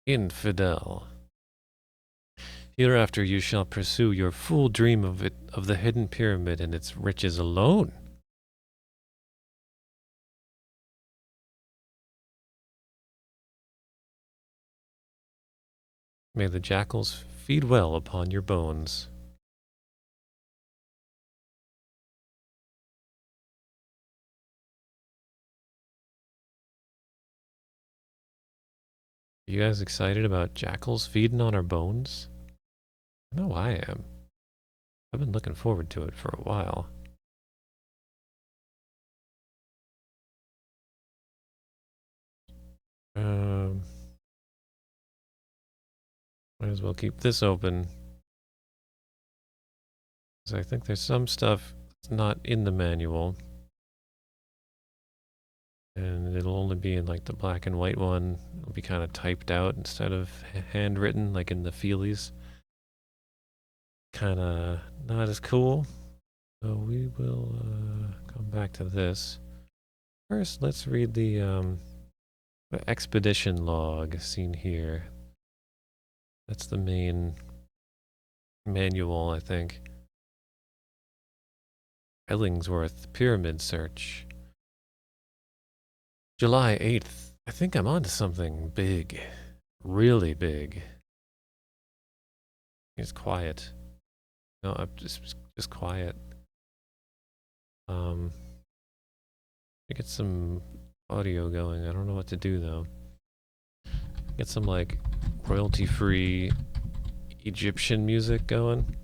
Infidel. Hereafter you shall pursue your fool dream of the hidden pyramid and its riches alone. May the jackals feed well upon your bones. Are you guys excited about jackals feeding on our bones? I know I am. I've been looking forward to it for a while. Might as well keep this open. Because I think there's some stuff that's not in the manual. And it'll only be in like the black and white one. It'll be kind of typed out instead of handwritten like in the Feelies. Kind of not as cool. So we will come back to this. First, let's read the expedition log seen here. That's the main manual, I think. Ellingsworth Pyramid Search. July 8th. I think I'm onto something big. Really big. It's quiet. No, I'm just quiet. Get some audio going. I don't know what to do though. Get some like royalty-free Egyptian music going.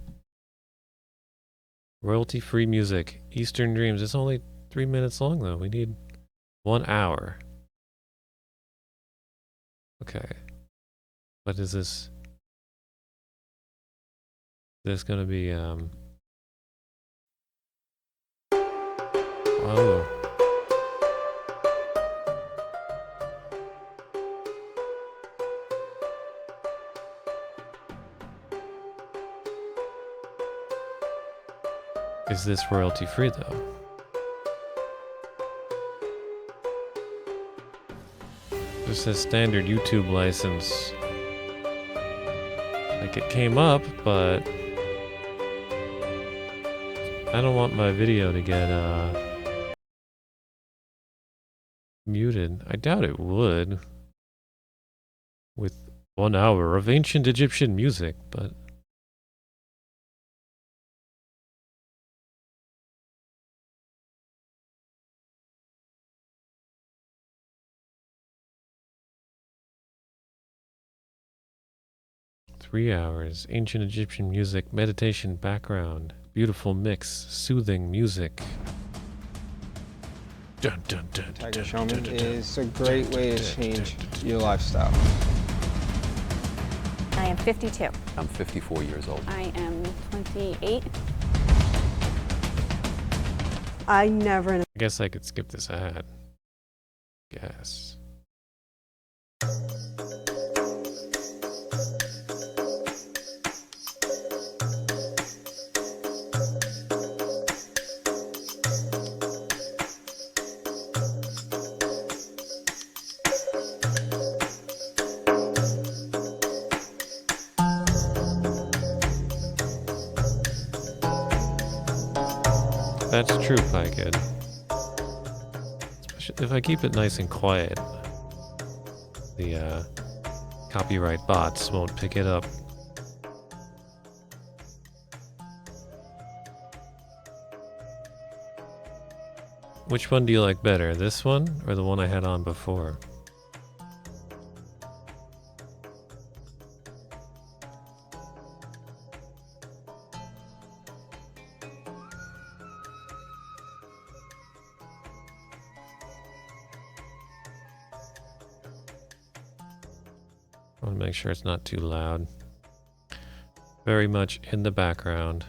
Royalty-free music. Eastern Dreams. It's only 3 minutes long though. We need 1 hour. Okay. What is this? This gonna be oh. Is this royalty free though? This says standard YouTube license. Like it came up, but I don't want my video to get muted. I doubt it would. With 1 hour of ancient Egyptian music, but "3 hours, ancient Egyptian music, meditation background, beautiful mix, soothing music." Dun, dun, dun, Tiger Showman is a great way to change your lifestyle. I am 52. I'm 54 years old. I am 28. I never. I guess I could skip this ad. Guess. That's true, Kid. If I keep it nice and quiet, the copyright bots won't pick it up. Which one do you like better, this one or the one I had on before? I want to make sure it's not too loud. Very much in the background.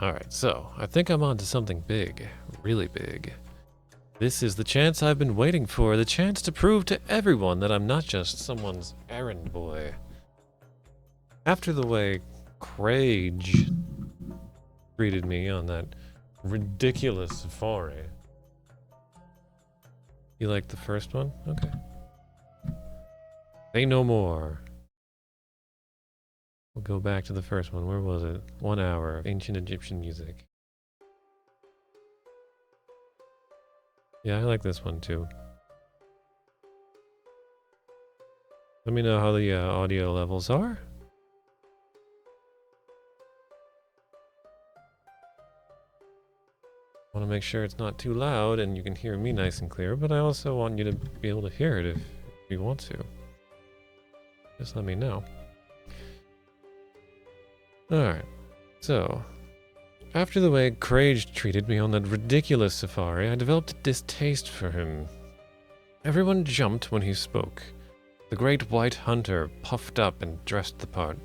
Alright, so I think I'm on to something big. Really big. This is the chance I've been waiting for. The chance to prove to everyone that I'm not just someone's errand boy. After the way Crage treated me on that ridiculous safari. You like the first one? Okay. Say no more. We'll go back to the first one. Where was it? 1 hour of ancient Egyptian music. Yeah, I like this one too. Let me know how the audio levels are. I want to make sure it's not too loud and you can hear me nice and clear, but I also want you to be able to hear it if you want to. Just let me know. Alright, so after the way Crage treated me on that ridiculous safari, I developed a distaste for him. Everyone jumped when he spoke. The great white hunter puffed up and dressed the part.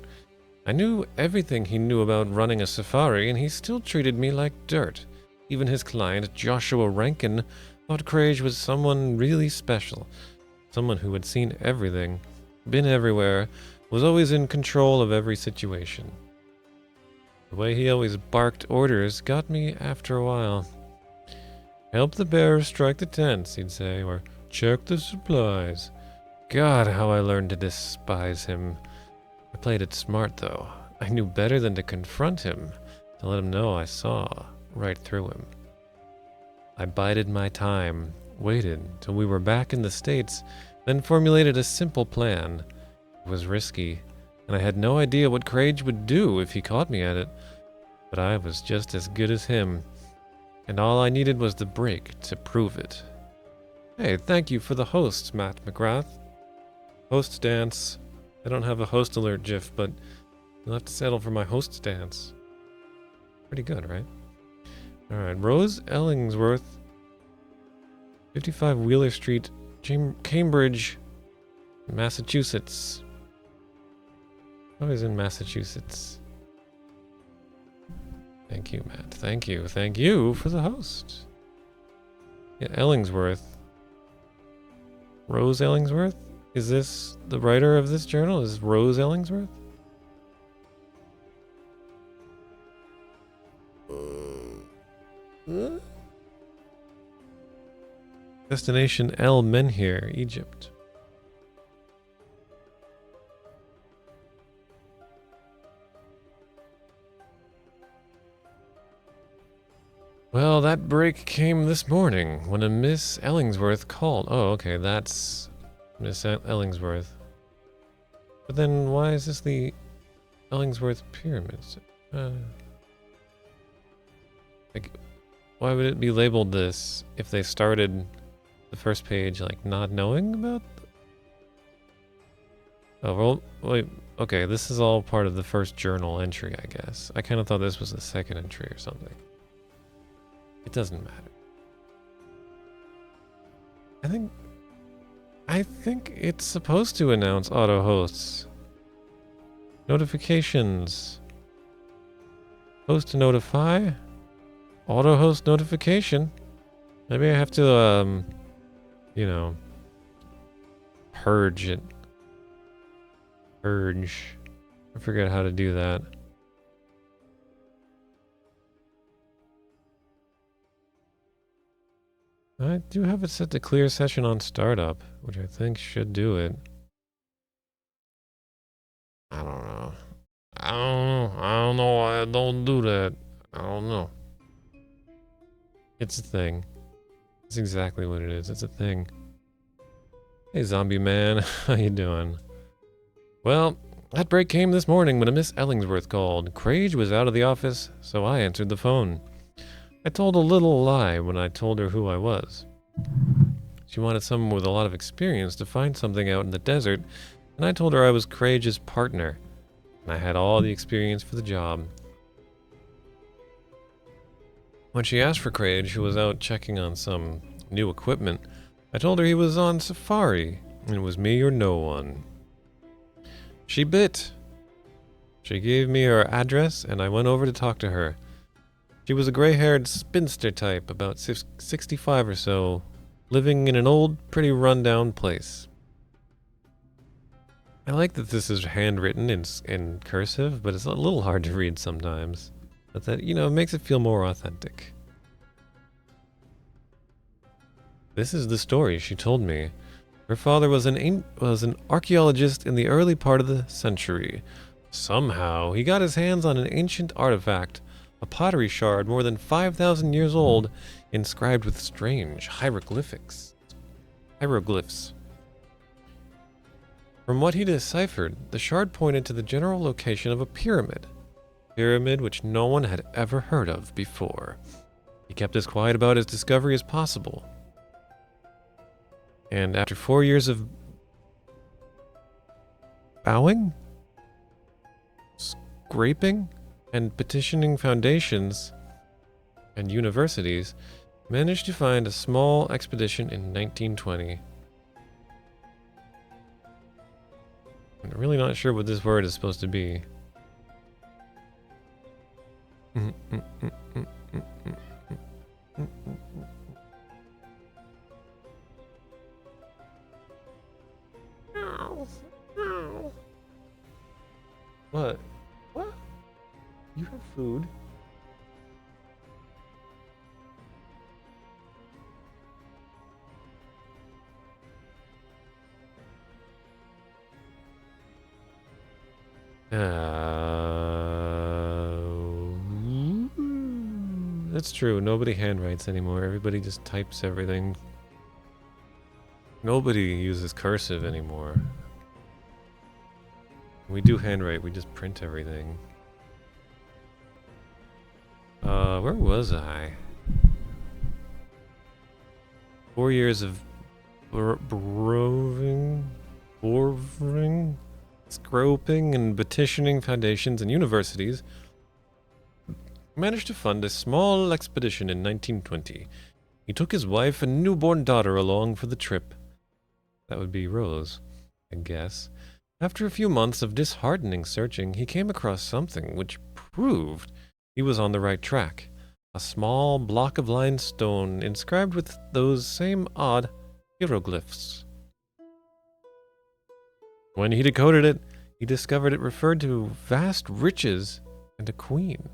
I knew everything he knew about running a safari, and he still treated me like dirt. Even his client, Joshua Rankin, thought Crage was someone really special. Someone who had seen everything, been everywhere, was always in control of every situation. The way he always barked orders got me after a while. Help the bearers strike the tents, he'd say, or check the supplies. God, how I learned to despise him. I played it smart, though. I knew better than to confront him, to let him know I saw right through him. I bided my time, waited till we were back in the States, then formulated a simple plan. It was risky, and I had no idea what Crage would do if he caught me at it, but I was just as good as him, and all I needed was the break to prove it. Hey, thank you for the host, Matt McGrath. Host dance. I don't have a host alert gif, but you'll have to settle for my host dance. Pretty good, right? Alright, Rose Ellingsworth, 55 Wheeler Street, Cambridge, Massachusetts. Always in Massachusetts. Thank you, Matt. Thank you. Thank you for the host. Yeah, Ellingsworth. Rose Ellingsworth? Is this the writer of this journal? Is Rose Ellingsworth? Destination El Menhir, Egypt. Well, that break came this morning when a Miss Ellingsworth called. Oh, okay, that's Miss Ellingsworth. But then why is this the Ellingsworth Pyramids? Like, why would it be labeled this if they started the first page like not knowing about? Oh, well, wait, okay, this is all part of the first journal entry, I guess. I kind of thought this was the second entry or something. It doesn't matter. I think it's supposed to announce auto hosts. Notifications. Host to notify. Auto host notification. Maybe I have to, you know, purge it. Purge. I forget how to do that. I do have it set to clear session on startup, which I think should do it. I don't know. I don't know why I don't do that. I don't know. It's a thing. It's exactly what it is. It's a thing. Hey, zombie man. How you doing? Well, that break came this morning when a Miss Ellingsworth called. Crage was out of the office, so I answered the phone. I told a little lie when I told her who I was. She wanted someone with a lot of experience to find something out in the desert, and I told her I was Crage's partner, and I had all the experience for the job. When she asked for Crage, who was out checking on some new equipment, I told her he was on safari, and it was me or no one. She bit. She gave me her address, and I went over to talk to her. She was a gray-haired spinster type, about 65 or so, living in an old, pretty run-down place. I like that this is handwritten in cursive, but it's a little hard to read sometimes. But that, you know, makes it feel more authentic. This is the story she told me. Her father was an archaeologist in the early part of the century. Somehow, he got his hands on an ancient artifact, a pottery shard more than 5,000 years old, inscribed with strange hieroglyphs. From what he deciphered, the shard pointed to the general location of a pyramid which no one had ever heard of before. He kept as quiet about his discovery as possible. And after 4 years of bowing, scraping, and petitioning foundations and universities, managed to find a small expedition in 1920. I'm really not sure what this word is supposed to be. What? What? You have food? That's true. Nobody handwrites anymore. Everybody just types everything. Nobody uses cursive anymore. We do handwrite, we just print everything. Where was I? 4 years of boring, scroping, and petitioning foundations and universities, managed to fund a small expedition in 1920. He took his wife and newborn daughter along for the trip. That would be Rose, I guess. After a few months of disheartening searching, he came across something which proved he was on the right track. A small block of limestone inscribed with those same odd hieroglyphs. When he decoded it, he discovered it referred to vast riches and a queen.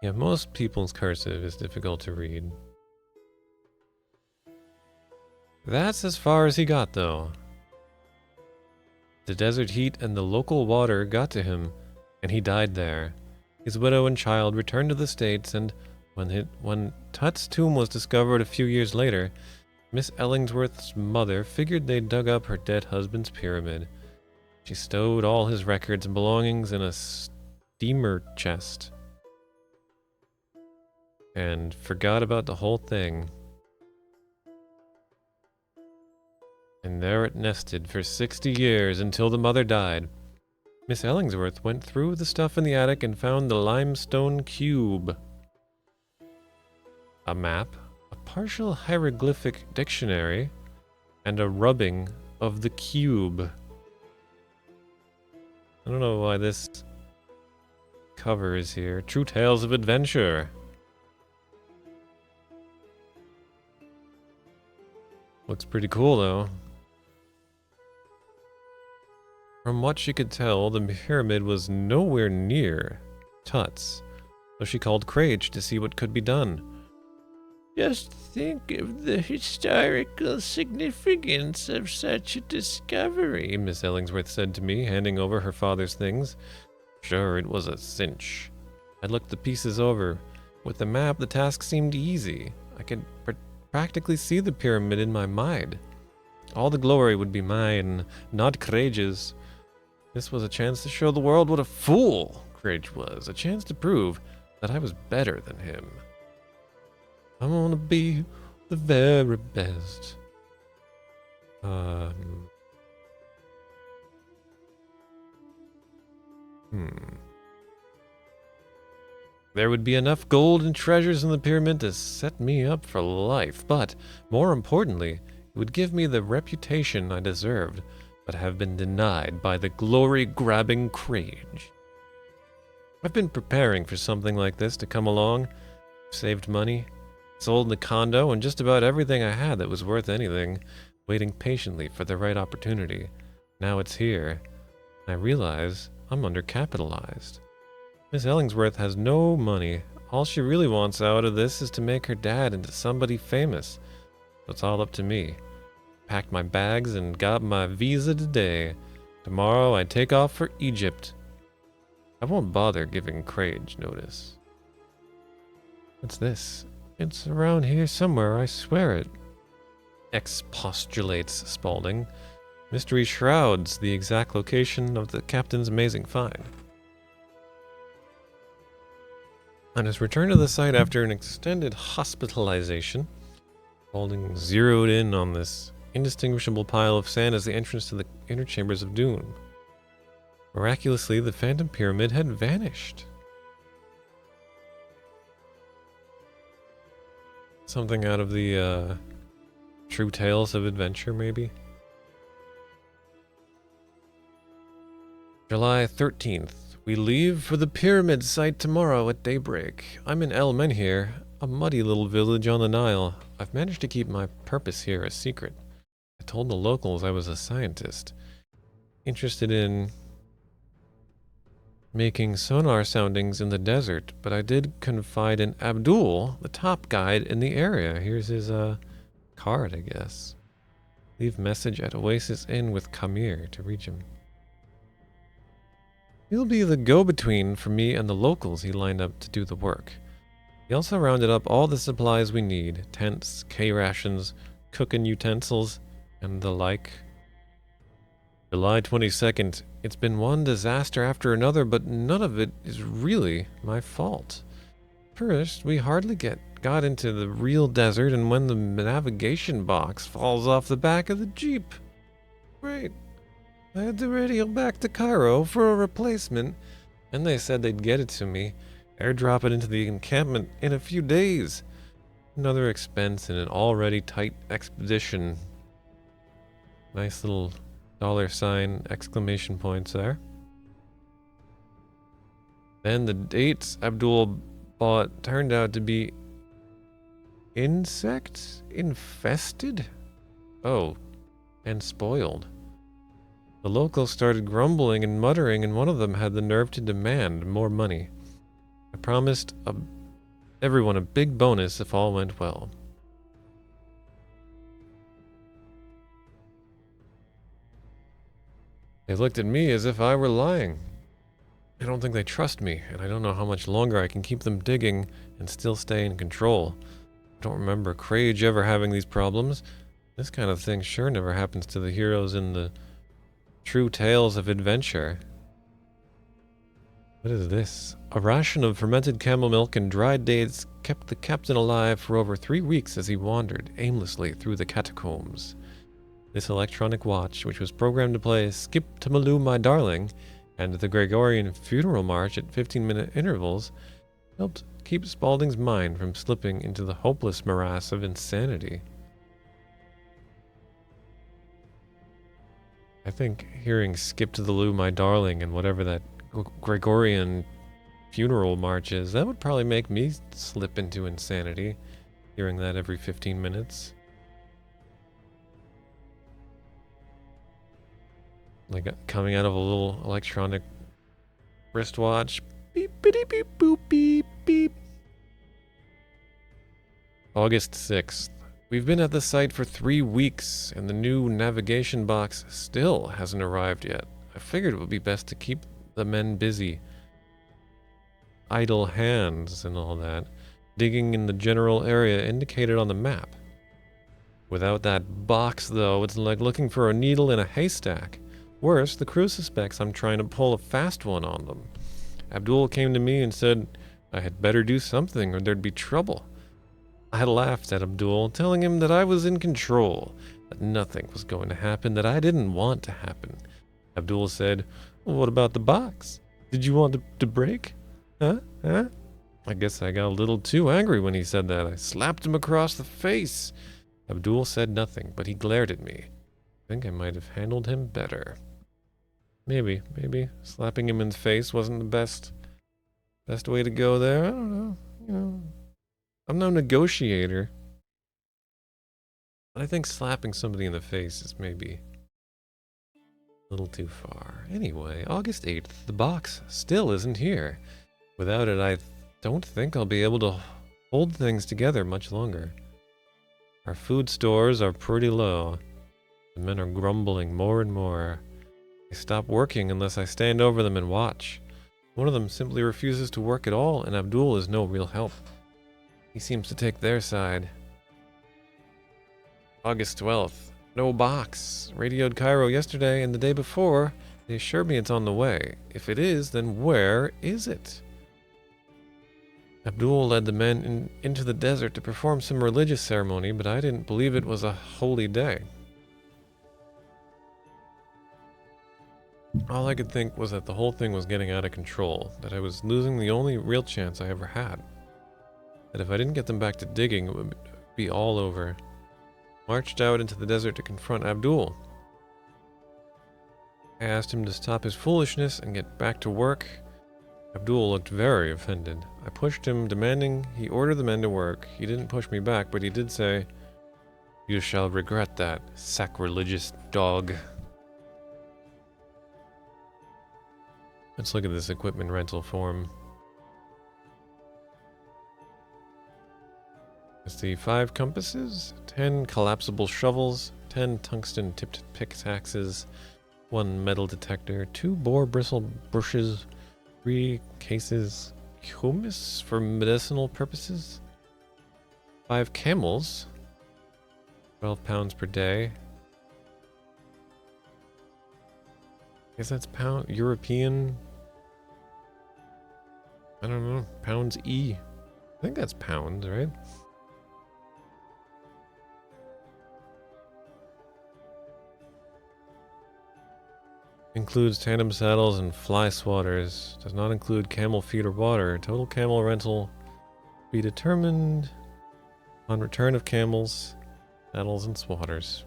Yeah, most people's cursive is difficult to read. That's as far as he got, though. The desert heat and the local water got to him, and he died there. His widow and child returned to the States, and when Tut's tomb was discovered a few years later, Miss Ellingsworth's mother figured they'd dug up her dead husband's pyramid. She stowed all his records and belongings in a steamer chest and forgot about the whole thing. And there it nested for 60 years until the mother died. Miss Ellingsworth went through the stuff in the attic and found the limestone cube. A map, a partial hieroglyphic dictionary, and a rubbing of the cube. I don't know why this cover is here. True Tales of Adventure. Looks pretty cool, though. From what she could tell, the pyramid was nowhere near Tut's, so she called Crage to see what could be done. Just think of the historical significance of such a discovery, Miss Ellingsworth said to me, handing over her father's things. Sure, it was a cinch. I looked the pieces over. With the map, the task seemed easy. I could practically see the pyramid in my mind. All the glory would be mine, not Crage's. This was a chance to show the world what a fool Crage was, a chance to prove that I was better than him. I want to be the very best. There would be enough gold and treasures in the pyramid to set me up for life, but, more importantly, it would give me the reputation I deserved, but have been denied by the glory-grabbing Crage. I've been preparing for something like this to come along. Saved money, sold the condo, and just about everything I had that was worth anything, waiting patiently for the right opportunity. Now it's here. I realize I'm undercapitalized. Miss Ellingsworth has no money. All she really wants out of this is to make her dad into somebody famous. So it's all up to me. Packed my bags and got my visa today. Tomorrow I take off for Egypt. I won't bother giving Crage notice. What's this? It's around here somewhere, I swear it. Expostulates Spaulding. Mystery shrouds the exact location of the captain's amazing find. On his return to the site after an extended hospitalization, Spaulding zeroed in on this indistinguishable pile of sand as the entrance to the inner chambers of Doom. Miraculously, the Phantom Pyramid had vanished. Something out of the True Tales of Adventure, maybe? July 13th. We leave for the pyramid site tomorrow at daybreak. I'm in El Menhir, a muddy little village on the Nile. I've managed to keep my purpose here a secret. I told the locals I was a scientist, interested in making sonar soundings in the desert, but I did confide in Abdul, the top guide in the area. Here's his card, I guess. Leave message at Oasis Inn with Kamir to reach him. He'll be the go-between for me and the locals he lined up to do the work. He also rounded up all the supplies we need, tents, K-rations, cooking utensils, and the like. July 22nd. It's been one disaster after another, but none of it is really my fault. First, we hardly got into the real desert, and when the navigation box falls off the back of the Jeep. Great. I had to radio back to Cairo for a replacement, and they said they'd get it to me, airdrop it into the encampment in a few days. Another expense in an already tight expedition. Nice little $ exclamation points there. Then the dates Abdul bought turned out to be insect infested? Oh, and spoiled. The locals started grumbling and muttering, and one of them had the nerve to demand more money. I promised everyone a big bonus if all went well. They looked at me as if I were lying. I don't think they trust me, and I don't know how much longer I can keep them digging and still stay in control. I don't remember Crage ever having these problems. This kind of thing sure never happens to the heroes in the True Tales of Adventure. What is this? A ration of fermented camel milk and dried dates kept the captain alive for over 3 weeks as he wandered aimlessly through the catacombs. This electronic watch, which was programmed to play Skip to Malou My Darling and the Gregorian funeral march at 15-minute intervals, helped keep Spaulding's mind from slipping into the hopeless morass of insanity. I think hearing Skip to the Loo My Darling and whatever that Gregorian funeral march is, that would probably make me slip into insanity, hearing that every 15 minutes. Like coming out of a little electronic wristwatch. Beep, beep, beep, boop, beep, beep. August 6th. We've been at the site for 3 weeks, and the new navigation box still hasn't arrived yet. I figured it would be best to keep the men busy. Idle hands and all that, digging in the general area indicated on the map. Without that box, though, it's like looking for a needle in a haystack. Worse, the crew suspects I'm trying to pull a fast one on them. Abdul came to me and said I had better do something or there'd be trouble. I laughed at Abdul, telling him that I was in control, that nothing was going to happen that I didn't want to happen. Abdul said, well, what about the box? Did you want to break? Huh? I guess I got a little too angry when he said that. I slapped him across the face. Abdul said nothing, but he glared at me. I think I might have handled him better. Maybe slapping him in the face wasn't the best way to go there. I don't know, I'm no negotiator. But I think slapping somebody in the face is maybe A little too far. Anyway, August 8th, the box still isn't here. Without it, I don't think I'll be able to hold things together much longer. Our food stores are pretty low. The men are grumbling more and more. They stop working unless I stand over them and watch. One of them simply refuses to work at all, and Abdul is no real help. He seems to take their side. August 12th. No box. Radioed Cairo yesterday and the day before. They assured me it's on the way. If it is, then where is it? Abdul led the men into the desert to perform some religious ceremony, but I didn't believe it was a holy day. All I could think was that the whole thing was getting out of control, that I was losing the only real chance I ever had. That if I didn't get them back to digging, it would be all over. Marched out into the desert to confront Abdul. I asked him to stop his foolishness and get back to work. Abdul looked very offended. I pushed him, demanding he order the men to work. He didn't push me back, but he did say, "You shall regret that, sacrilegious dog." Let's look at this equipment rental form. Let's see, 5 compasses, 10 collapsible shovels, 10 tungsten-tipped pickaxes, 1 metal detector, 2 boar bristle bushes, 3 cases, humus for medicinal purposes, 5 camels, 12 pounds per day. I guess that's pound European. I don't know, pounds E. I think that's pounds, right? Includes tandem saddles and fly swatters. Does not include camel feed or water. Total camel rental be determined on return of camels, saddles, and swatters.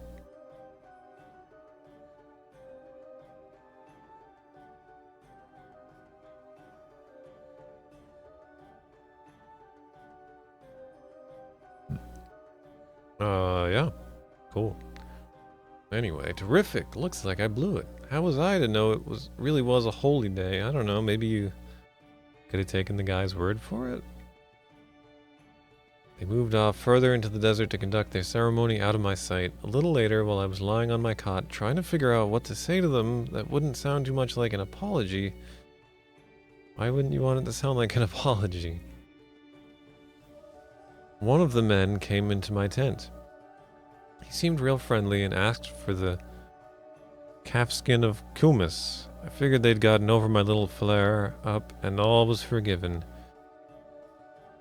Yeah. Cool. Anyway, terrific. Looks like I blew it. How was I to know it really was a holy day? I don't know. Maybe you could have taken the guy's word for it? They moved off further into the desert to conduct their ceremony out of my sight. A little later, while I was lying on my cot, trying to figure out what to say to them that wouldn't sound too much like an apology. Why wouldn't you want it to sound like an apology? One of the men came into my tent. He seemed real friendly and asked for the calfskin of Kumis. I figured they'd gotten over my little flare up and all was forgiven.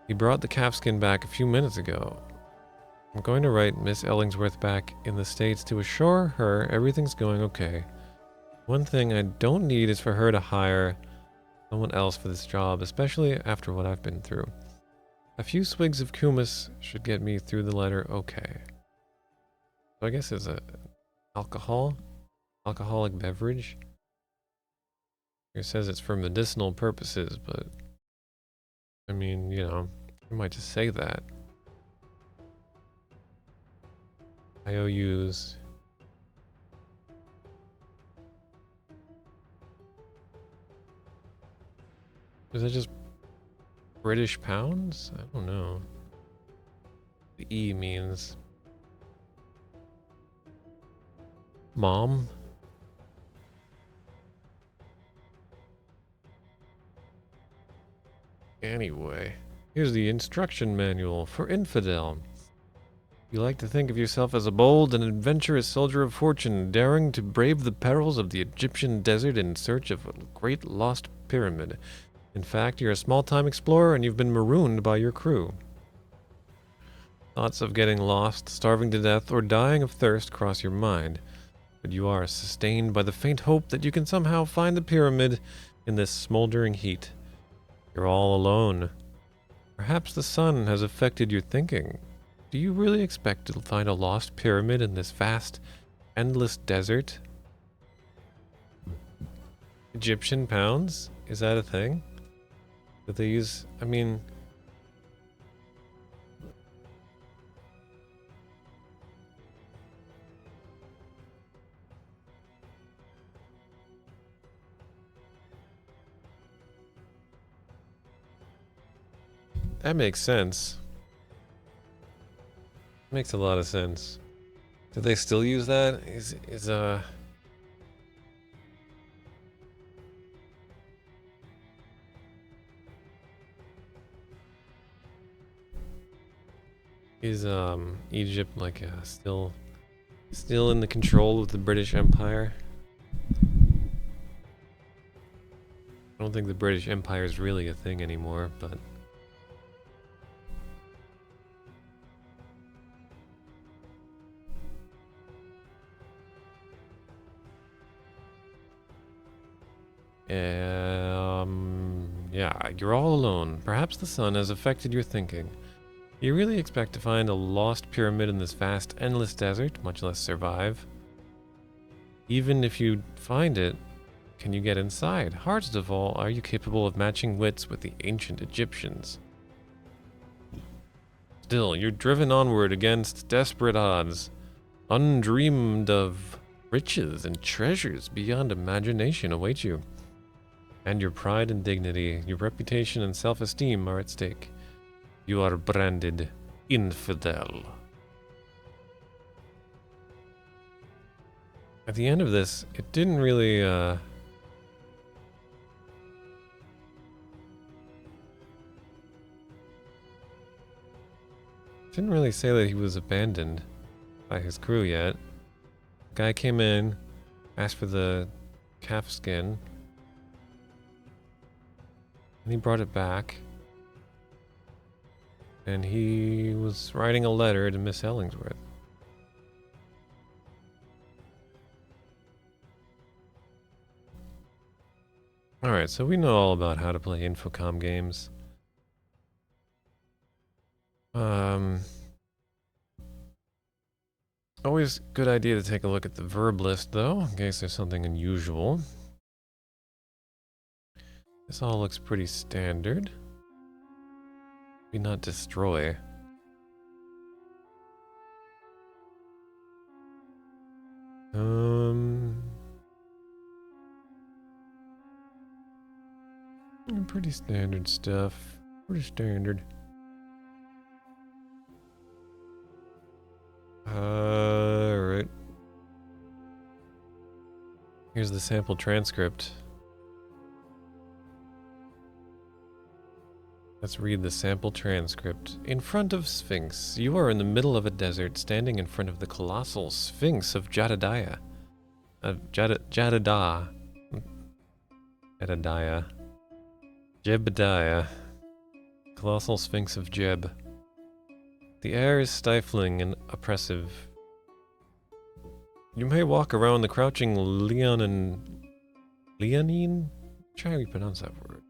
He brought the calfskin back a few minutes ago. I'm going to write Miss Ellingsworth back in the States to assure her everything's going okay. One thing I don't need is for her to hire someone else for this job, especially after what I've been through. A few swigs of Kumis should get me through the letter okay. So I guess it's a alcoholic beverage. It says it's for medicinal purposes, but I mean, you know, you might just say that. IOUs. Is that just British pounds? I don't know. The E means mom. Anyway, here's the instruction manual for Infidel. You like to think of yourself as a bold and adventurous soldier of fortune, daring to brave the perils of the Egyptian desert in search of a great lost pyramid. In fact, you're a small-time explorer and you've been marooned by your crew. Thoughts of getting lost, starving to death, or dying of thirst cross your mind, but you are sustained by the faint hope that you can somehow find the pyramid in this smoldering heat. You're all alone. Perhaps the sun has affected your thinking. Do you really expect to find a lost pyramid in this vast, endless desert? Egyptian pounds? Is that a thing? That they use? I mean... that makes sense. Makes a lot of sense. Do they still use that? Is Egypt like still in the control of the British Empire? I don't think the British Empire is really a thing anymore, but yeah, you're all alone. Perhaps the sun has affected your thinking. You really expect to find a lost pyramid in this vast, endless desert, much less survive? Even if you find it, can you get inside? Hardest of all, are you capable of matching wits with the ancient Egyptians? Still, you're driven onward against desperate odds. Undreamed of riches and treasures beyond imagination await you. And your pride and dignity, your reputation and self-esteem are at stake. You are branded infidel. At the end of this, it didn't really, didn't really say that he was abandoned by his crew yet. Guy came in, asked for the calf skin, and he brought it back. And he was writing a letter to Miss Ellingsworth. Alright, so we know all about how to play Infocom games. Always good idea to take a look at the verb list, though, in case there's something unusual. This all looks pretty standard. Maybe not destroy. Pretty standard stuff. Pretty standard. Alright. Here's the sample transcript. Let's read the sample transcript. In front of Sphinx, you are in the middle of a desert, standing in front of the colossal Sphinx of Jedidiah. Jedidiah. Jebediah. Colossal Sphinx of Jeb. The air is stifling and oppressive. You may walk around the crouching leonine? Try to pronounce that word.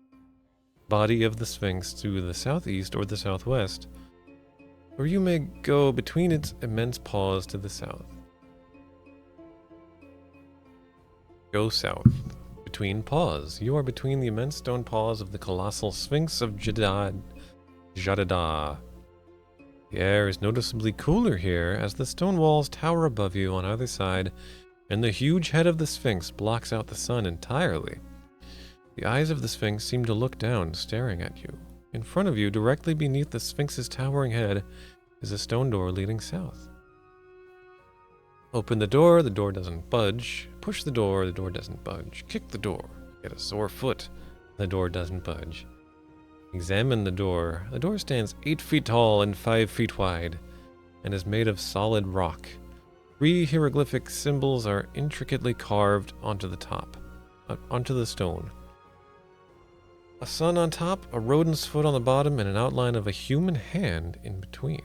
Body of the Sphinx to the southeast or the southwest, or you may go between its immense paws to the south. Go south. Between paws. You are between the immense stone paws of the colossal Sphinx of Jedidah. The air is noticeably cooler here as the stone walls tower above you on either side, and the huge head of the Sphinx blocks out the sun entirely. The eyes of the Sphinx seem to look down, staring at you. In front of you, directly beneath the Sphinx's towering head, is a stone door leading south. Open the door doesn't budge. Push the door doesn't budge. Kick the door, get a sore foot, the door doesn't budge. Examine the door stands 8 feet tall and 5 feet wide, and is made of solid rock. 3 hieroglyphic symbols are intricately carved onto the stone. A sun on top, a rodent's foot on the bottom, and an outline of a human hand in between.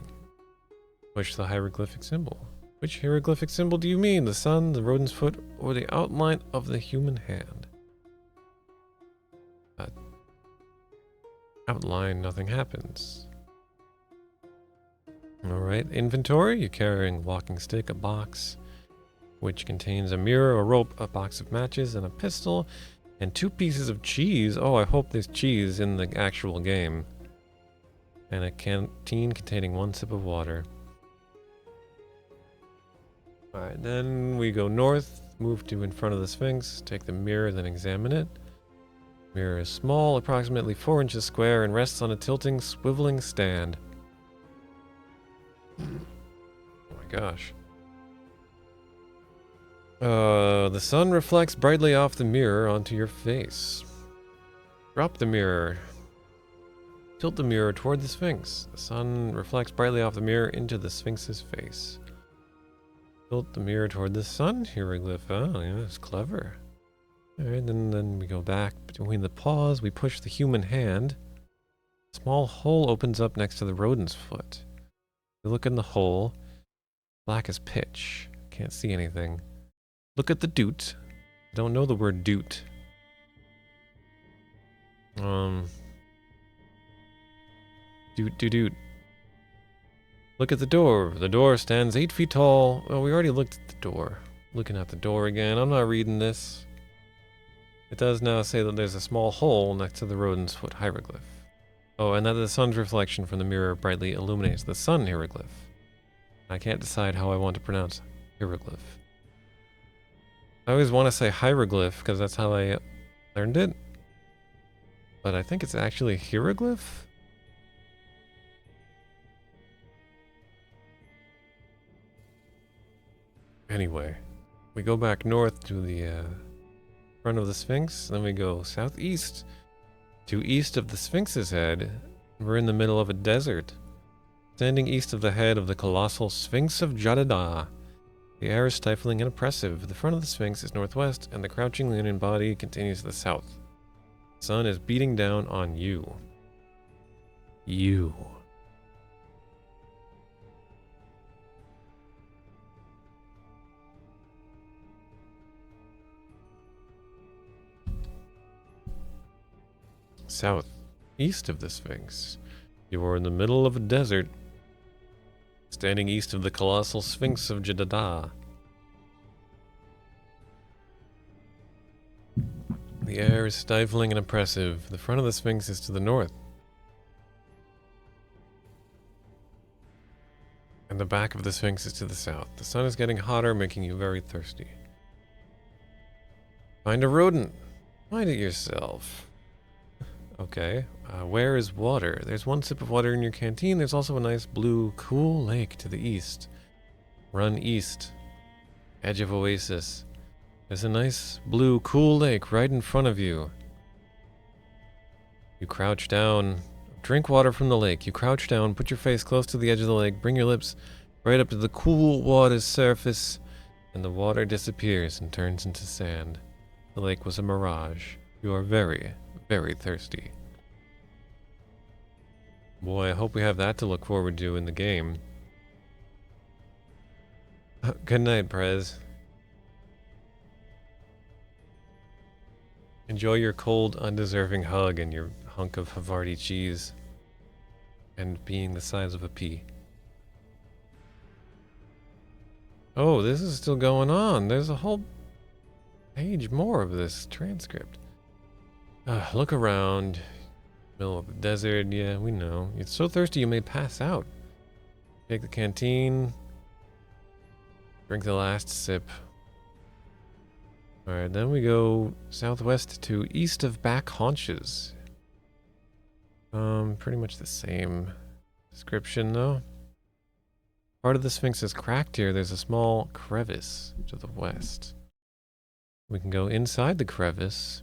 Push the hieroglyphic symbol. Which hieroglyphic symbol do you mean? The sun, the rodent's foot, or the outline of the human hand? Outline, nothing happens. Alright, inventory. You're carrying a walking stick, a box, which contains a mirror, a rope, a box of matches, and a pistol, and 2 pieces of cheese. Oh, I hope there's cheese in the actual game. And a canteen containing 1 sip of water. Alright, then we go north, move to in front of the Sphinx, take the mirror, then examine it. Mirror is small, approximately 4 inches square, and rests on a tilting, swiveling stand. Oh my gosh. The sun reflects brightly off the mirror onto your face. Drop the mirror. Tilt the mirror toward the Sphinx. The sun reflects brightly off the mirror into the Sphinx's face. Tilt the mirror toward the sun hieroglyph. Oh, yeah, that's clever. Alright, then we go back between the paws. We push the human hand. A small hole opens up next to the rodent's foot. You look in the hole. Black as pitch. Can't see anything. Look at the doot. I don't know the word doot. Doot. Look at the door. The door stands 8 feet tall. Oh, we already looked at the door. Looking at the door again. I'm not reading this. It does now say that there's a small hole next to the rodent's foot hieroglyph. Oh, and that the sun's reflection from the mirror brightly illuminates the sun hieroglyph. I can't decide how I want to pronounce hieroglyph. I always want to say hieroglyph because that's how I learned it. But I think it's actually hieroglyph? Anyway, we go back north to the front of the Sphinx, then we go southeast to east of the Sphinx's head. We're in the middle of a desert. Standing east of the head of the colossal Sphinx of Jadada. The air is stifling and oppressive. The front of the Sphinx is northwest, and the crouching linen body continues to the south. The sun is beating down on you. You. South, east of the Sphinx. You are in the middle of a desert, standing east of the colossal Sphinx of Jadada. The air is stifling and oppressive. The front of the Sphinx is to the north. And the back of the Sphinx is to the south. The sun is getting hotter, making you very thirsty. Find a rodent. Find it yourself. Okay. Where is water? There's one sip of water in your canteen. There's also a nice blue, cool lake to the east. Run east. Edge of oasis. There's a nice, blue, cool lake right in front of you. You crouch down. Drink water from the lake. You crouch down, put your face close to the edge of the lake, bring your lips right up to the cool water's surface, and the water disappears and turns into sand. The lake was a mirage. You are very, very thirsty. Boy, I hope we have that to look forward to in the game. Good night, Prez. Enjoy your cold, undeserving hug and your hunk of Havarti cheese. And being the size of a pea. Oh, this is still going on. There's a whole page more of this transcript. Look around. Middle of the desert. Yeah, we know. It's so thirsty you may pass out. Take the canteen. Drink the last sip. Alright, then we go southwest to east of back haunches. Pretty much the same description though. Part of the Sphinx is cracked here. There's a small crevice to the west. We can go inside the crevice.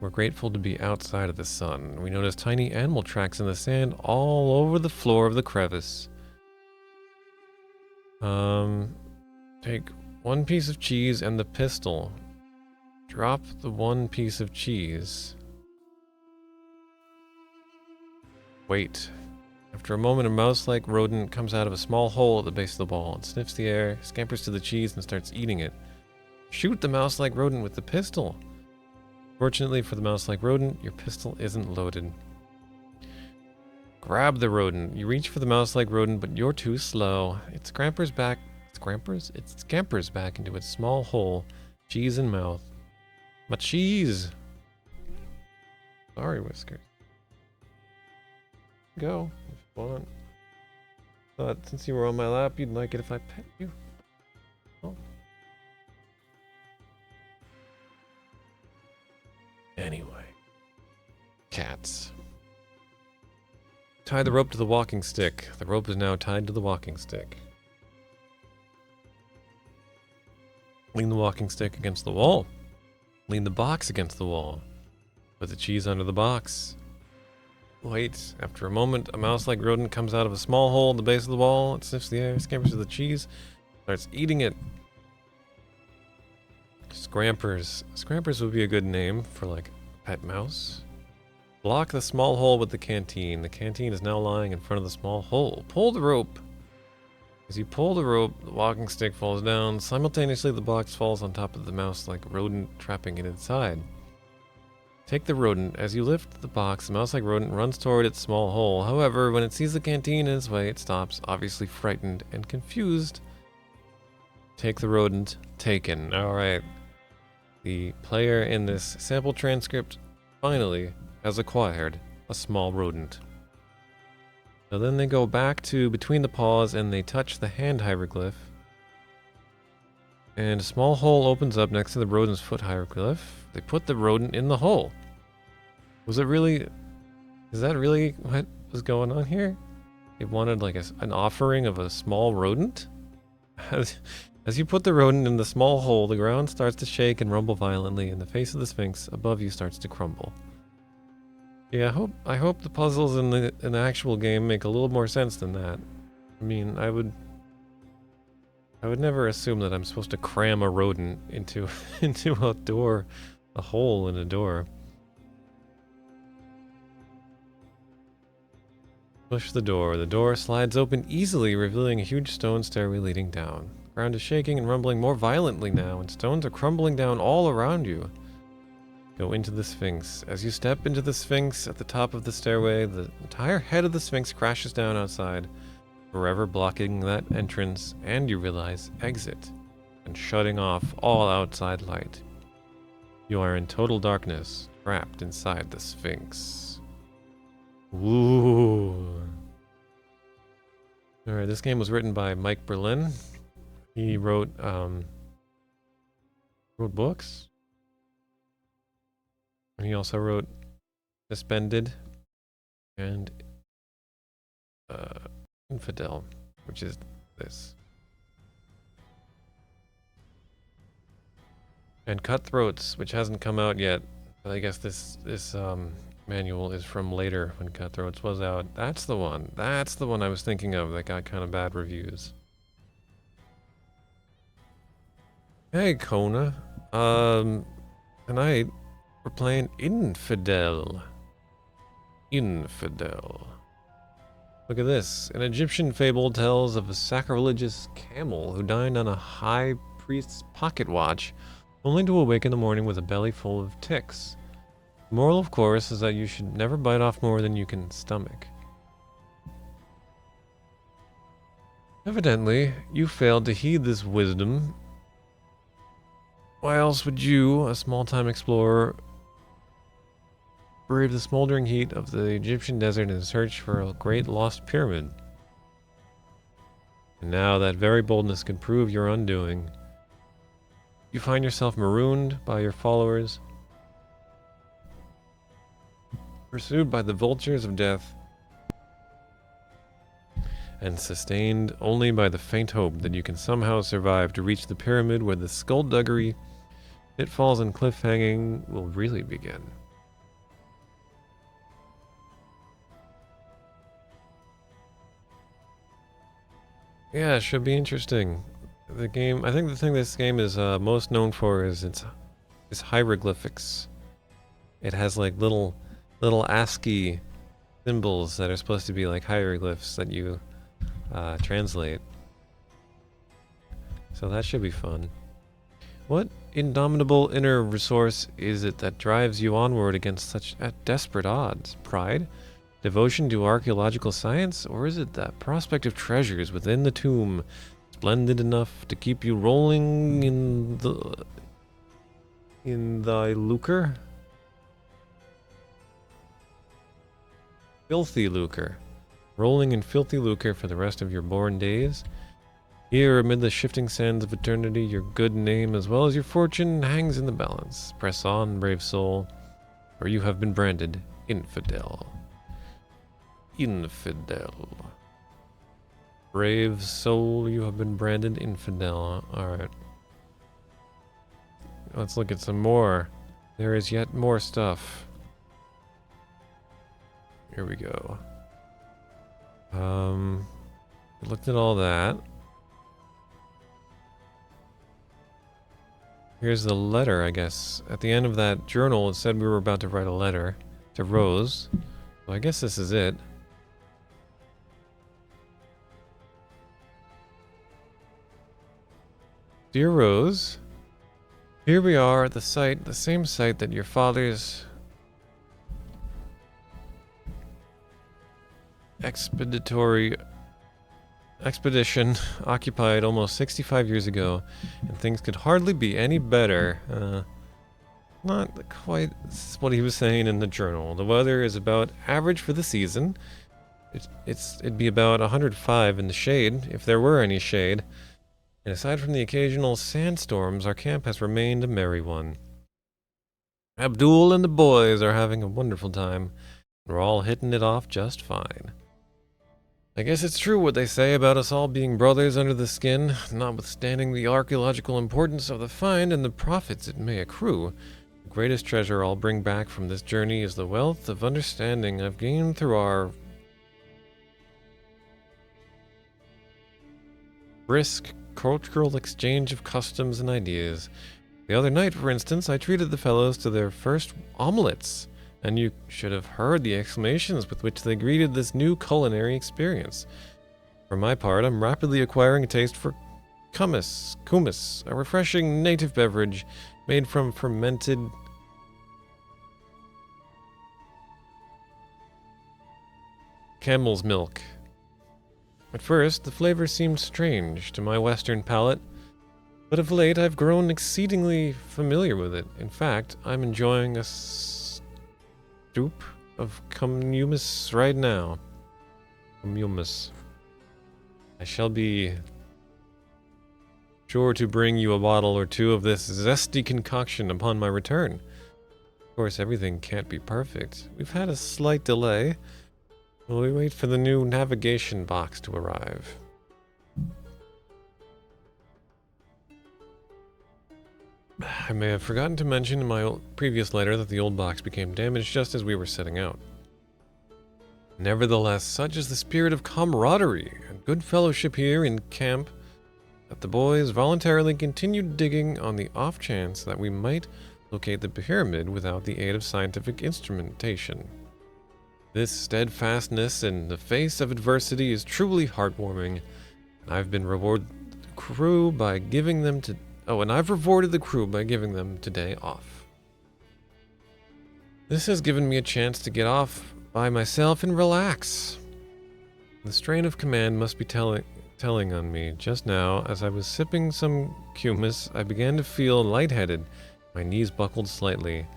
We're grateful to be outside of the sun. We notice tiny animal tracks in the sand all over the floor of the crevice. Take one piece of cheese and the pistol. Drop the one piece of cheese. Wait. After a moment, a mouse-like rodent comes out of a small hole at the base of the wall. It sniffs the air, scampers to the cheese, and starts eating it. Shoot the mouse-like rodent with the pistol. Fortunately for the mouse-like rodent, your pistol isn't loaded. Grab the rodent. You reach for the mouse-like rodent, but you're too slow. It scampers back. It scampers back into its small hole, cheese in mouth. My cheese! Sorry, Whiskers. Go, if you want. Thought since you were on my lap, you'd like it if I pet you. Oh. Anyway. Cats. Tie the rope to the walking stick. The rope is now tied to the walking stick. Lean the walking stick against the wall. Lean the box against the wall. Put the cheese under the box. Wait. After a moment, a mouse-like rodent comes out of a small hole at the base of the wall. It sniffs the air, scampers to the cheese, starts eating it. Scrampers. Scrampers would be a good name for, like, a pet mouse. Block the small hole with the canteen. The canteen is now lying in front of the small hole. Pull the rope. As you pull the rope, the walking stick falls down. Simultaneously, the box falls on top of the mouse like rodent, trapping it inside. Take the rodent. As you lift the box, the mouse-like rodent runs toward its small hole. However, when it sees the canteen in its way, it stops, obviously frightened and confused. Take the rodent. Taken. Alright. The player in this sample transcript finally has acquired a small rodent. So then they go back to between the paws and they touch the hand hieroglyph. And a small hole opens up next to the rodent's foot hieroglyph. They put the rodent in the hole. Was it really... Is that really what was going on here? They wanted like an offering of a small rodent? As you put the rodent in the small hole, the ground starts to shake and rumble violently, and the face of the Sphinx above you starts to crumble. Yeah, I hope the puzzles in the actual game make a little more sense than that. I mean, I would never assume that I'm supposed to cram a rodent into a door, a hole in a door. Push the door. The door slides open easily, revealing a huge stone stairway leading down. The ground is shaking and rumbling more violently now, and stones are crumbling down all around you. Go into the Sphinx. As you step into the Sphinx at the top of the stairway, the entire head of the Sphinx crashes down outside, forever blocking that entrance, and you realize exit, and shutting off all outside light. You are in total darkness, trapped inside the Sphinx. Ooh. Alright, this game was written by Mike Berlin. He wrote books. And he also wrote Suspended and Infidel, which is this. And Cutthroats, which hasn't come out yet. But I guess this manual is from later when Cutthroats was out. That's the one. That's the one I was thinking of that got kind of bad reviews. Hey, Kona. Tonight we're playing Infidel. Infidel. Look at this. An Egyptian fable tells of a sacrilegious camel who dined on a high priest's pocket watch, only to awake in the morning with a belly full of ticks. The moral, of course, is that you should never bite off more than you can stomach. Evidently, you failed to heed this wisdom. Why else would you, a small-time explorer, brave the smoldering heat of the Egyptian desert in search for a great lost pyramid? And now that very boldness could prove your undoing. You find yourself marooned by your followers, pursued by the vultures of death, and sustained only by the faint hope that you can somehow survive to reach the pyramid where the skullduggery, pitfalls, and cliffhanging will really begin. Yeah, it should be interesting. The game, I think the thing this game is most known for is its hieroglyphics. It has like little ASCII symbols that are supposed to be like hieroglyphs that you translate. So that should be fun. What indomitable inner resource is it that drives you onward against such desperate odds? Pride? Devotion to archaeological science? Or is it that prospect of treasures within the tomb, splendid enough to keep you rolling in thy lucre? Filthy lucre. Rolling in filthy lucre for the rest of your born days? Here, amid the shifting sands of eternity, your good name as well as your fortune hangs in the balance. Press on, brave soul. or you have been branded infidel. Infidel. Brave soul, you have been branded infidel. Alright. Let's look at some more. There is yet more stuff. Here we go. Looked at all that. Here's the letter, I guess. At the end of that journal, it said we were about to write a letter to Rose. So I guess this is it. Dear Rose, here we are at the site, the same site that your father's expedition occupied almost 65 years ago, and things could hardly be any better. Not quite what he was saying in the journal. The weather is about average for the season. It'd be about 105 in the shade, if there were any shade. And aside from the occasional sandstorms, our camp has remained a merry one. Abdul and the boys are having a wonderful time. We're all hitting it off just fine. I guess it's true what they say about us all being brothers under the skin, notwithstanding the archaeological importance of the find and the profits it may accrue. The greatest treasure I'll bring back from this journey is the wealth of understanding I've gained through our brisk cultural exchange of customs and ideas. The other night, for instance, I treated the fellows to their first omelets, and you should have heard the exclamations with which they greeted this new culinary experience. For my part, I'm rapidly acquiring a taste for kumis, a refreshing native beverage made from fermented camel's milk. At first, the flavor seemed strange to my Western palate, but of late I've grown exceedingly familiar with it. In fact, I'm enjoying a soup of kumis right now. Kumis. I shall be sure to bring you a bottle or two of this zesty concoction upon my return. Of course, everything can't be perfect. We've had a slight delay. While we wait for the new navigation box to arrive. I may have forgotten to mention in my previous letter that the old box became damaged just as we were setting out. Nevertheless, such is the spirit of camaraderie and good fellowship here in camp that the boys voluntarily continued digging on the off chance that we might locate the pyramid without the aid of scientific instrumentation. This steadfastness in the face of adversity is truly heartwarming. I've rewarded the crew by giving them today off. This has given me a chance to get off by myself and relax. The strain of command must be telling on me. Just now, as I was sipping some kumis, I began to feel lightheaded. My knees buckled slightly.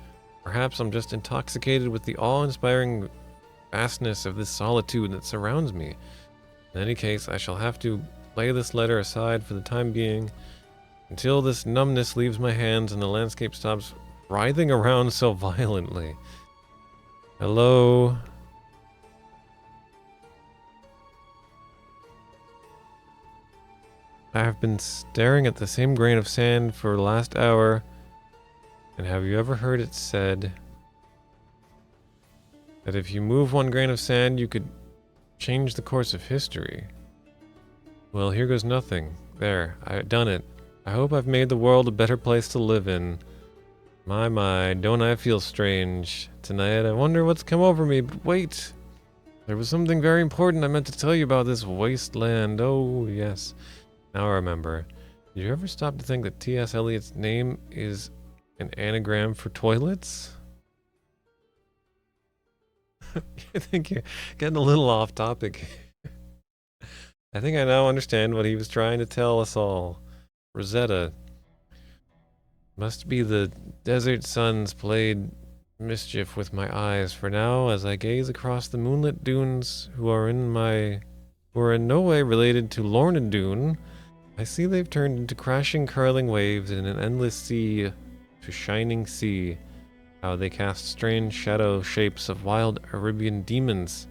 Perhaps I'm just intoxicated with the awe-inspiring vastness of this solitude that surrounds me. In any case, I shall have to lay this letter aside for the time being, until this numbness leaves my hands and the landscape stops writhing around so violently. Hello? I have been staring at the same grain of sand for the last hour, and have you ever heard it said that if you move one grain of sand, you could change the course of history? Well, here goes nothing. There, I've done it. I hope I've made the world a better place to live in. My, don't I feel strange tonight? I wonder what's come over me, but wait. There was something very important I meant to tell you about this wasteland. Oh, yes. Now I remember. Did you ever stop to think that T.S. Eliot's name is an anagram for toilets? I think you're getting a little off topic. I think I now understand what he was trying to tell us all. Rosetta. Must be the desert suns played mischief with my eyes, for now, as I gaze across the moonlit dunes who are in no way related to Lorna Doone, I see they've turned into crashing, curling waves in an endless sea to shining sea. How they cast strange shadow shapes of wild Arabian demons.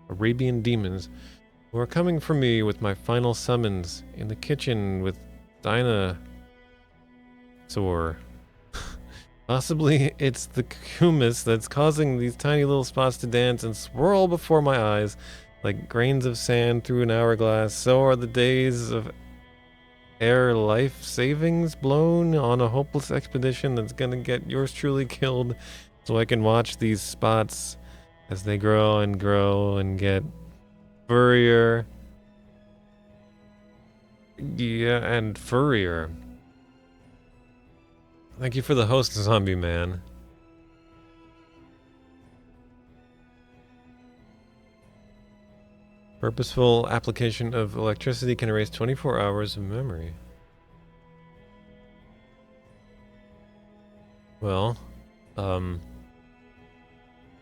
Who are coming for me with my final summons in the kitchen with Dinah. Possibly it's the kumis that's causing these tiny little spots to dance and swirl before my eyes like grains of sand through an hourglass. So are the days of air life savings blown on a hopeless expedition that's gonna get yours truly killed so I can watch these spots as they grow and get furrier. Yeah, and furrier. Thank you for the host, Zombie Man. Purposeful application of electricity can erase 24 hours of memory. Well,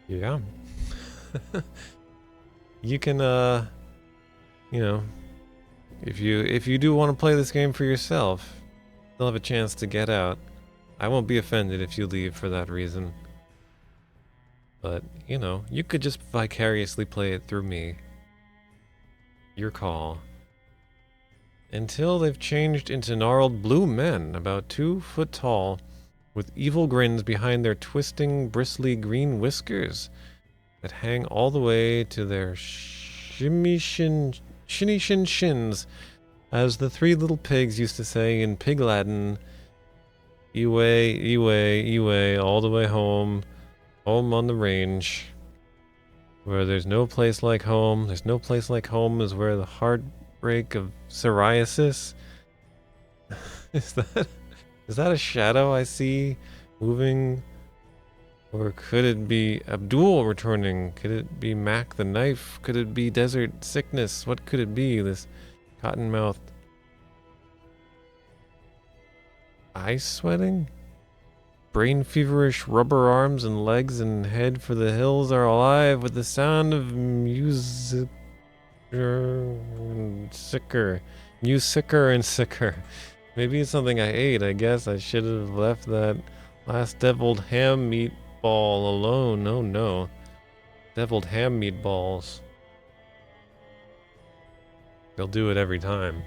yeah. You can, you know, if you do want to play this game for yourself, you'll have a chance to get out. I won't be offended if you leave for that reason. But, you know, you could just vicariously play it through me. Your call. Until they've changed into gnarled blue men, about 2 foot tall, with evil grins behind their twisting, bristly green whiskers that hang all the way to their shinny shin shins, as the 3 little pigs used to say in pig Latin, Iwe, Iwe, Iwe, all the way home, home on the range, where there's no place like home. There's no place like home is where the heartbreak of psoriasis. Is that a shadow I see moving? Or could it be Abdul returning? Could it be Mac the Knife? Could it be desert sickness? What could it be? This cotton-mouthed ice sweating? Brain feverish rubber arms and legs and head for the hills are alive with the sound of music sicker. Sicker and sicker. Maybe it's something I ate. I guess I should have left that last deviled ham meatball alone. Oh no. Deviled ham meatballs. They'll do it every time.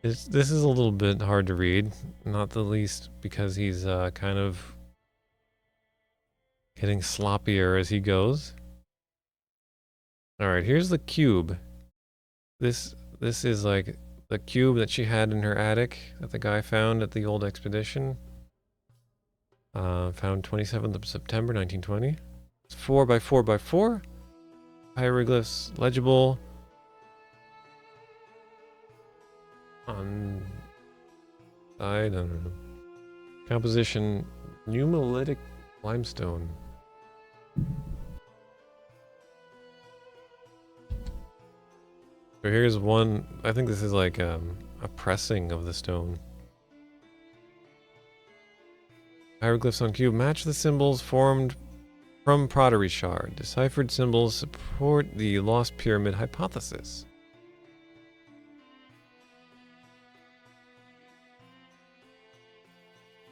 This is a little bit hard to read, not the least because he's kind of getting sloppier as he goes. Alright, here's the cube. This is like the cube that she had in her attic that the guy found at the old expedition. Found 27th of September 1920. It's 4 by 4 by 4. Hieroglyphs legible. On side, I don't know. Composition, nummulitic limestone. So here's one, I think this is like a pressing of the stone. Hieroglyphs on cube match the symbols formed from pottery shard. Deciphered symbols support the lost pyramid hypothesis.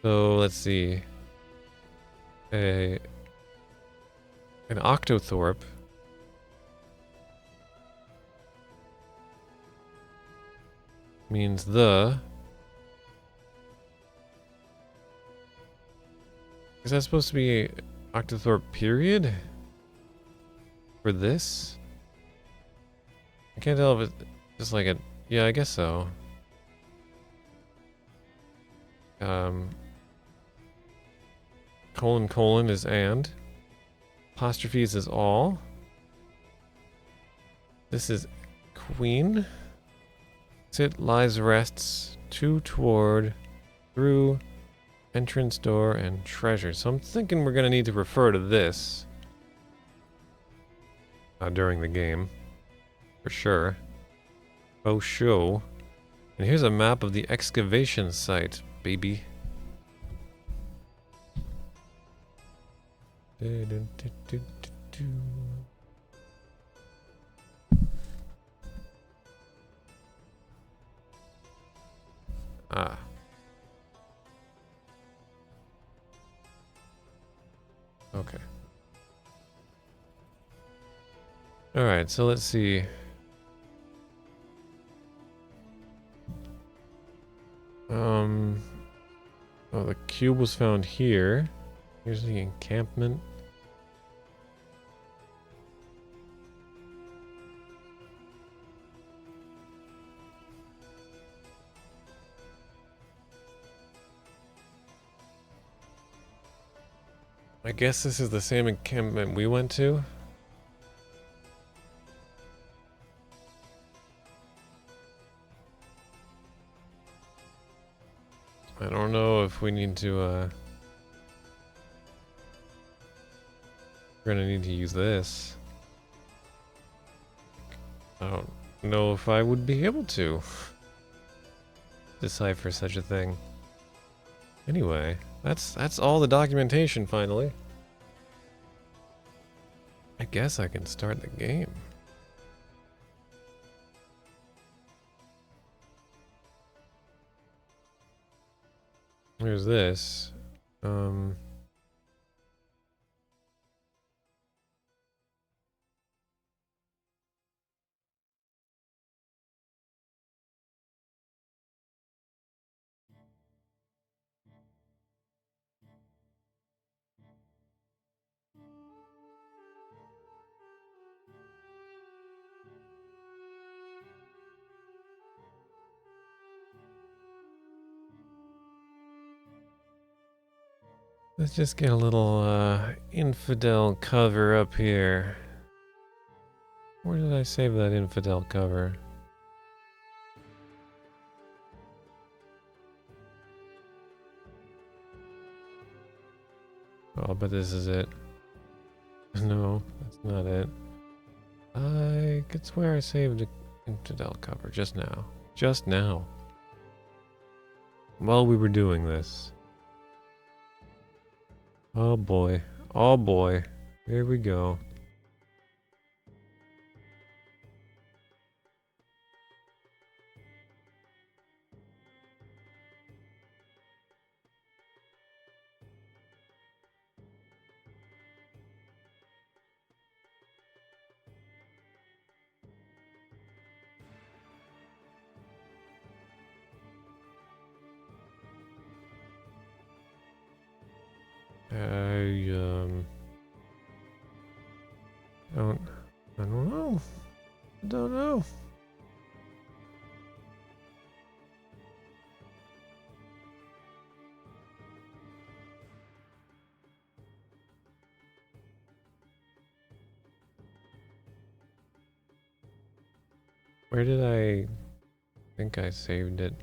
So let's see. An octothorpe means the. Is that supposed to be octothorpe period for this? I can't tell if it's just like a. Yeah, I guess so. Colon is and. Apostrophes is all. This is queen. Sit, lies, rests, to, toward, through, entrance door, and treasure. So I'm thinking we're going to need to refer to this during the game. For sure. Oh, show. And here's a map of the excavation site, baby. Ah. Okay. Alright, so let's see. Oh, the cube was found here. Here's the encampment. I guess this is the same encampment we went to. I don't know if we need to, we're gonna need to use this. I don't know if I would be able to decipher such a thing. Anyway, that's all the documentation finally. I guess I can start the game. Here's this. Let's just get a little infidel cover up here. Where did I save that infidel cover? Oh, but this is it. No, that's not it. I could swear I saved the infidel cover just now. Just now. While we were doing this. Oh boy. Oh boy. Here we go. I don't know. I don't know. Where did I think I saved it?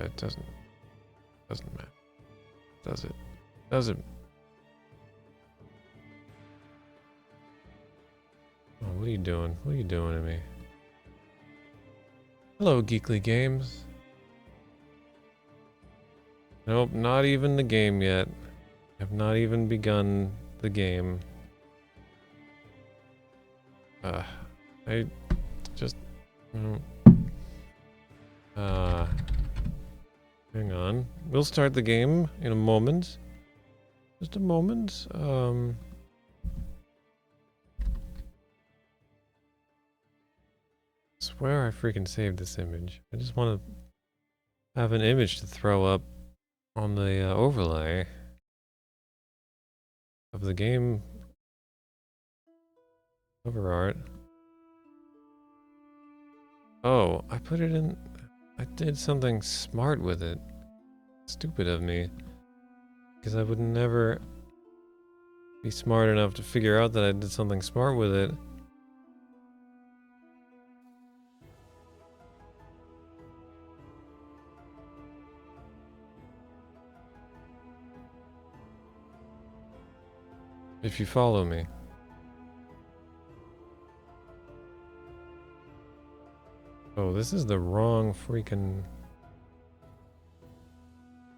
It doesn't matter. Does it? Doesn't. Oh, what are you doing? What are you doing to me? Hello, Geekly Games. Nope, not even the game yet. I've not even begun the game. I just... mm, hang on. We'll start the game in a moment. Just a moment. Swear I freaking saved this image. I just want to have an image to throw up on the overlay of the game cover art. Oh, I put it in... I did something smart with it. Stupid of me. Because I would never be smart enough to figure out that I did something smart with it. If you follow me. Oh, this is the wrong freaking...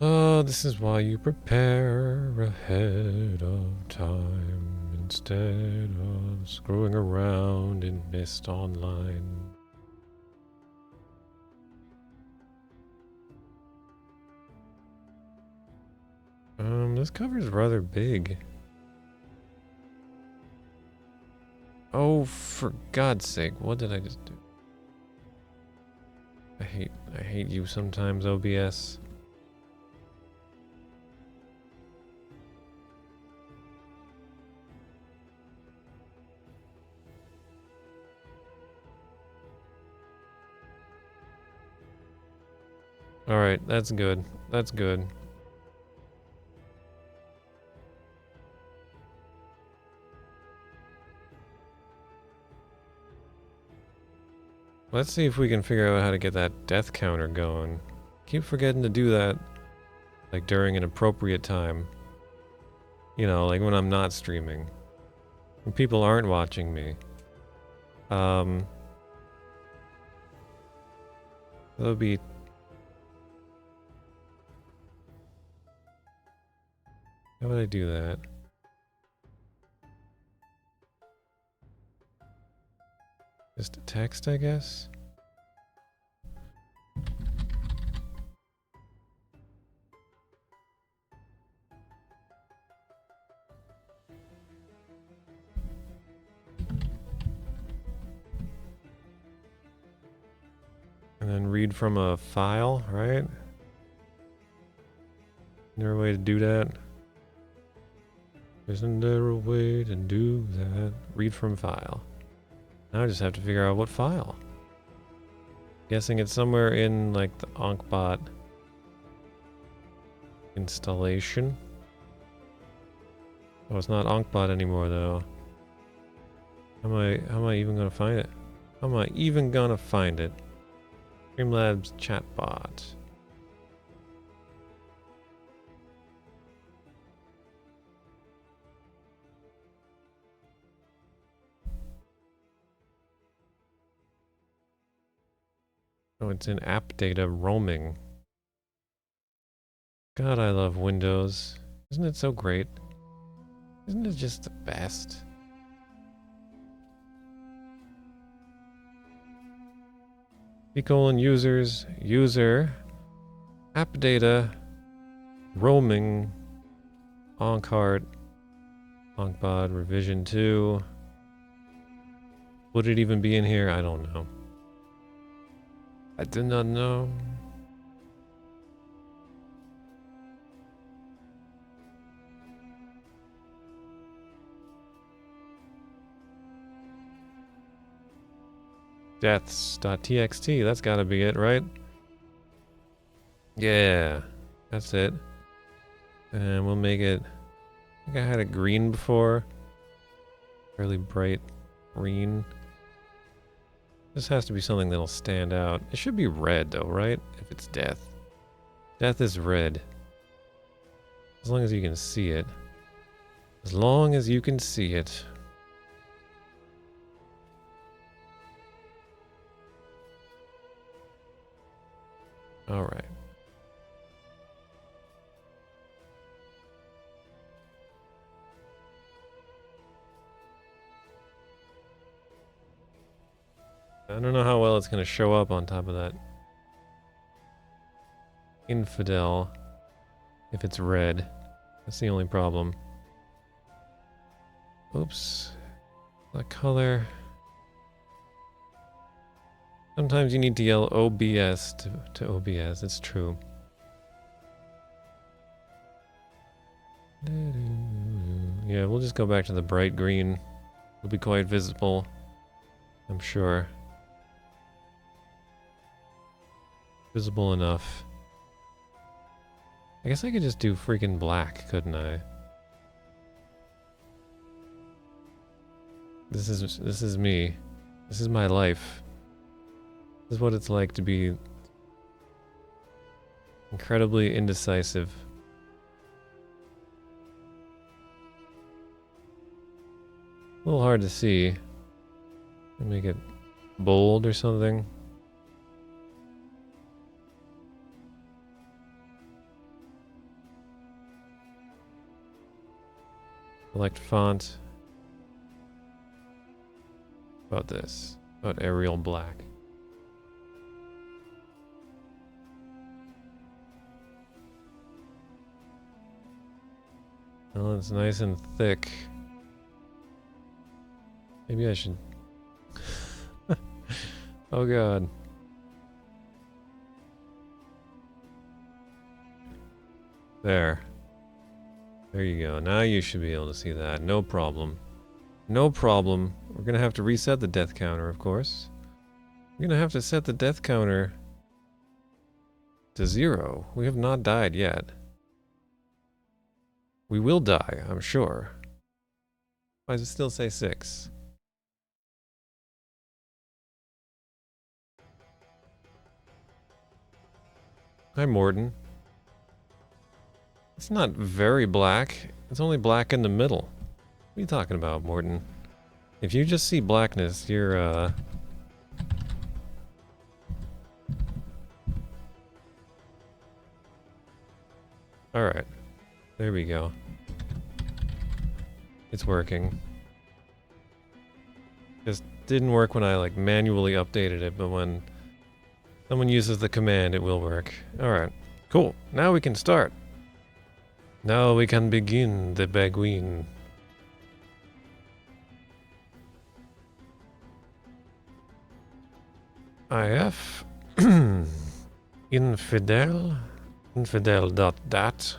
Oh, this is why you prepare ahead of time instead of screwing around in Mist Online. This cover is rather big. Oh, for God's sake, what did I just do? I hate you sometimes, OBS. Alright, that's good. That's good. Let's see if we can figure out how to get that death counter going. Keep forgetting to do that, like, during an appropriate time. You know, like when I'm not streaming. When people aren't watching me. That'll be... How would I do that? Just a text, I guess? And then read from a file, right? Is there a way to do that? Isn't there a way to do that? Read from file. Now I just have to figure out what file. Guessing it's somewhere in, like, the Ankbot installation. Oh, it's not Ankbot anymore, though. How am I even gonna find it? How am I even gonna find it? Streamlabs chatbot. Oh, it's in app data roaming. God, I love Windows. Isn't it so great? Isn't it just the best? Users, user, app data, roaming, Onkheart, Onkbot, revision 2. Would it even be in here? I don't know. I do not know. Deaths.txt, that's gotta be it, right? Yeah, that's it. And we'll make it, I think I had it green before. Fairly bright green. This has to be something that'll stand out. It should be red though, right? If it's death. Death is red. As long as you can see it. As long as you can see it. Alright. I don't know how well it's going to show up on top of that Infidel if it's red. That's the only problem. Oops. The color. Sometimes you need to yell OBS to OBS, it's true. Yeah, we'll just go back to the bright green. It'll be quite visible, I'm sure. Visible enough. I guess I could just do freaking black, couldn't I? This is me. This is my life. This is what it's like to be incredibly indecisive. little hard to see. Make it bold or something. Select font. About this. About Arial Black. Well, it's nice and thick. Maybe I should... Oh god. There. There you go. Now you should be able to see that. No problem. No problem. We're gonna have to reset the death counter, of course. We're gonna have to set the death counter to 0. We have not died yet. We will die, I'm sure. Why does it still say 6? Hi, Morden. It's not very black. It's only black in the middle. What are you talking about, Morden? If you just see blackness, you're, Alright. There we go. It's working. Just didn't work when I, like, manually updated it, but when someone uses the command, it will work. Alright. Cool. Now we can start. Now we can begin the Beguine. IF Infidel Infidel.dat